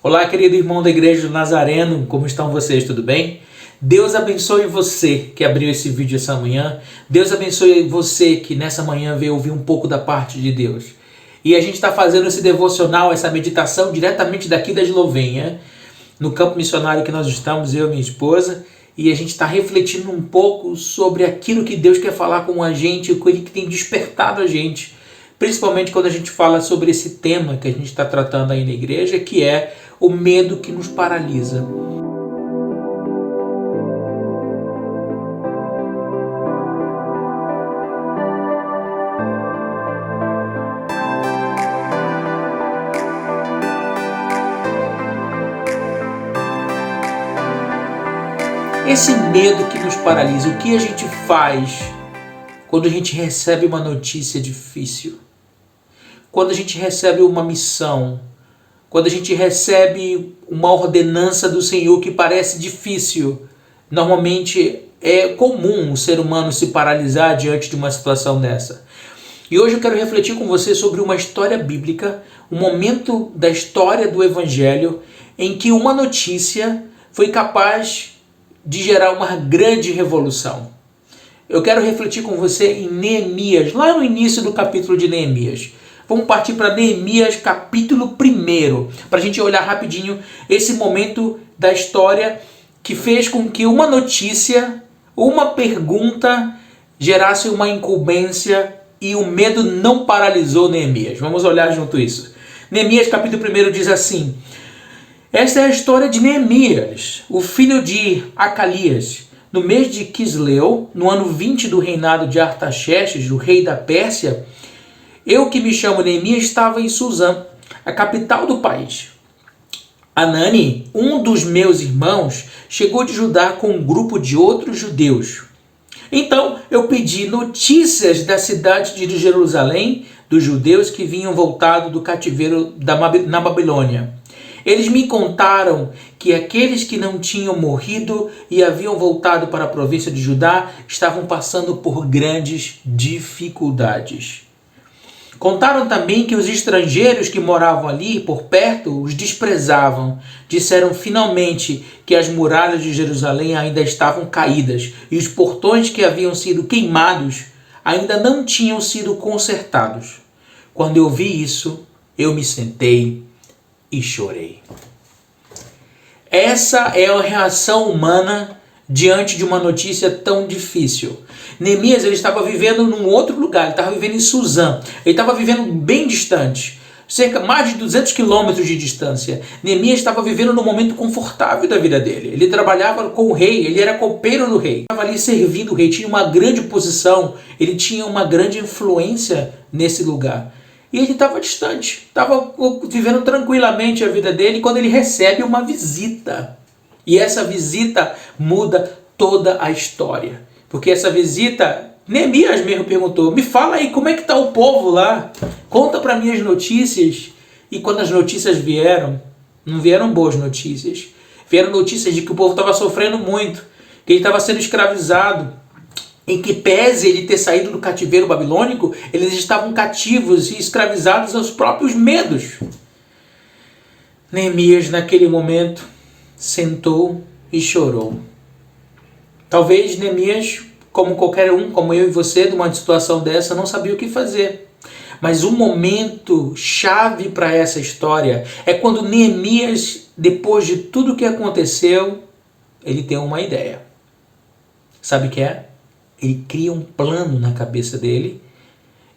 Olá, querido irmão da Igreja do Nazareno, como estão vocês? Tudo bem? Deus abençoe você que abriu esse vídeo essa manhã. Deus abençoe você que nessa manhã veio ouvir um pouco da parte de Deus. E a gente está fazendo esse devocional, essa meditação diretamente daqui da Eslovênia, no campo missionário que nós estamos, eu e minha esposa, e a gente está refletindo um pouco sobre aquilo que Deus quer falar com a gente, o que Ele tem despertado a gente, principalmente quando a gente fala sobre esse tema que a gente está tratando aí na igreja, que é o medo que nos paralisa. Esse medo que nos paralisa, o que a gente faz quando a gente recebe uma notícia difícil? Quando a gente recebe uma missão? Quando a gente recebe uma ordenança do Senhor que parece difícil? Normalmente é comum o ser humano se paralisar diante de uma situação dessa. E hoje eu quero refletir com você sobre uma história bíblica, um momento da história do Evangelho em que uma notícia foi capaz de gerar uma grande revolução. Eu quero refletir com você em Neemias, lá no início do capítulo de Neemias. Vamos partir para Neemias capítulo 1, para a gente olhar rapidinho esse momento da história que fez com que uma notícia, uma pergunta, gerasse uma incumbência e o medo não paralisou Neemias. Vamos olhar junto isso. Neemias capítulo 1 diz assim: esta é a história de Neemias, o filho de Acalias. No mês de Quisleu, no ano 20 do reinado de Artaxerxes, o rei da Pérsia, eu que me chamo Neemias estava em Suzã, a capital do país. Anani, um dos meus irmãos, chegou de Judá com um grupo de outros judeus. Então eu pedi notícias da cidade de Jerusalém, dos judeus que vinham voltados do cativeiro na Babilônia. Eles me contaram que aqueles que não tinham morrido e haviam voltado para a província de Judá estavam passando por grandes dificuldades. Contaram também que os estrangeiros que moravam ali por perto os desprezavam. Disseram finalmente que as muralhas de Jerusalém ainda estavam caídas e os portões que haviam sido queimados ainda não tinham sido consertados. Quando eu vi isso, eu me sentei e chorei. Essa é a reação humana diante de uma notícia tão difícil. Neemias ele estava vivendo num outro lugar, ele estava vivendo em Suzã, ele estava vivendo bem distante, mais de 200 quilômetros de distância. Neemias estava vivendo num momento confortável da vida dele. Ele trabalhava com o rei, ele era copeiro do rei, estava ali servindo o rei, tinha uma grande posição, ele tinha uma grande influência nesse lugar. E ele estava distante, estava vivendo tranquilamente a vida dele quando ele recebe uma visita. E essa visita muda toda a história. Porque essa visita, Neemias mesmo perguntou, me fala aí como é que está o povo lá, conta para mim as notícias. E quando as notícias vieram, não vieram boas notícias, vieram notícias de que o povo estava sofrendo muito, que ele estava sendo escravizado, em que pese ele ter saído do cativeiro babilônico, eles estavam cativos e escravizados aos próprios medos. Neemias, naquele momento, sentou e chorou. Talvez Neemias, como qualquer um, como eu e você, numa situação dessa, não sabia o que fazer. Mas um momento chave para essa história é quando Neemias, depois de tudo o que aconteceu, ele tem uma ideia. Sabe o que é? Ele cria um plano na cabeça dele.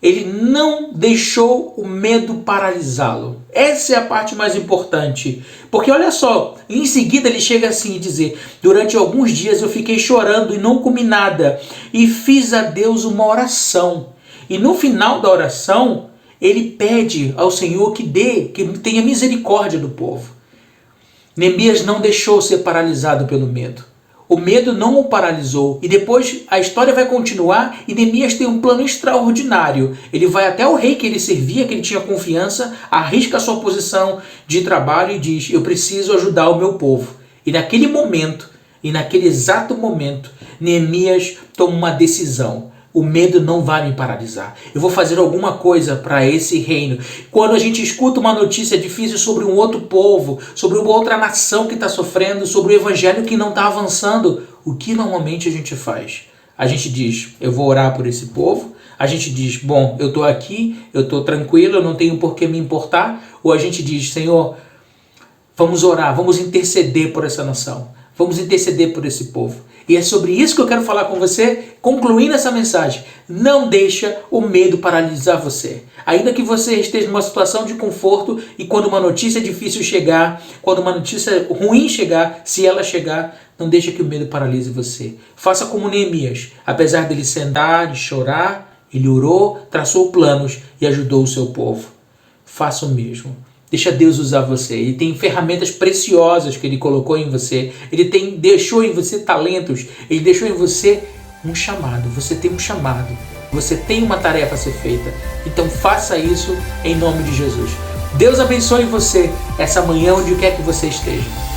Ele não deixou o medo paralisá-lo. Essa é a parte mais importante. Porque olha só, em seguida ele chega assim e dizer: durante alguns dias eu fiquei chorando e não comi nada. E fiz a Deus uma oração. E no final da oração, ele pede ao Senhor que tenha misericórdia do povo. Neemias não deixou ser paralisado pelo medo. O medo não o paralisou. E depois a história vai continuar e Neemias tem um plano extraordinário. Ele vai até o rei que ele servia, que ele tinha confiança, arrisca a sua posição de trabalho e diz: eu preciso ajudar o meu povo. E naquele momento, naquele exato momento, Neemias toma uma decisão. o medo não vai me paralisar. Eu vou fazer alguma coisa para esse reino. Quando a gente escuta uma notícia difícil sobre um outro povo, sobre uma outra nação que está sofrendo, sobre o evangelho que não está avançando, o que normalmente a gente faz? A gente diz, eu vou orar por esse povo. A gente diz, bom, eu estou aqui, eu estou tranquilo, eu não tenho por que me importar. Ou a gente diz, Senhor, vamos orar, vamos interceder por essa nação. Vamos interceder por esse povo. E é sobre isso que eu quero falar com você, concluindo essa mensagem. Não deixa o medo paralisar você. Ainda que você esteja numa situação de conforto e quando uma notícia difícil chegar, quando uma notícia ruim chegar, se ela chegar, não deixa que o medo paralise você. Faça como Neemias. Apesar dele sentar e chorar, ele orou, traçou planos e ajudou o seu povo. Faça o mesmo. Deixa Deus usar você. Ele tem ferramentas preciosas que Ele colocou em você. Ele deixou em você talentos. Ele deixou em você um chamado. Você tem um chamado. Você tem uma tarefa a ser feita. Então faça isso em nome de Jesus. Deus abençoe você essa manhã onde quer que você esteja.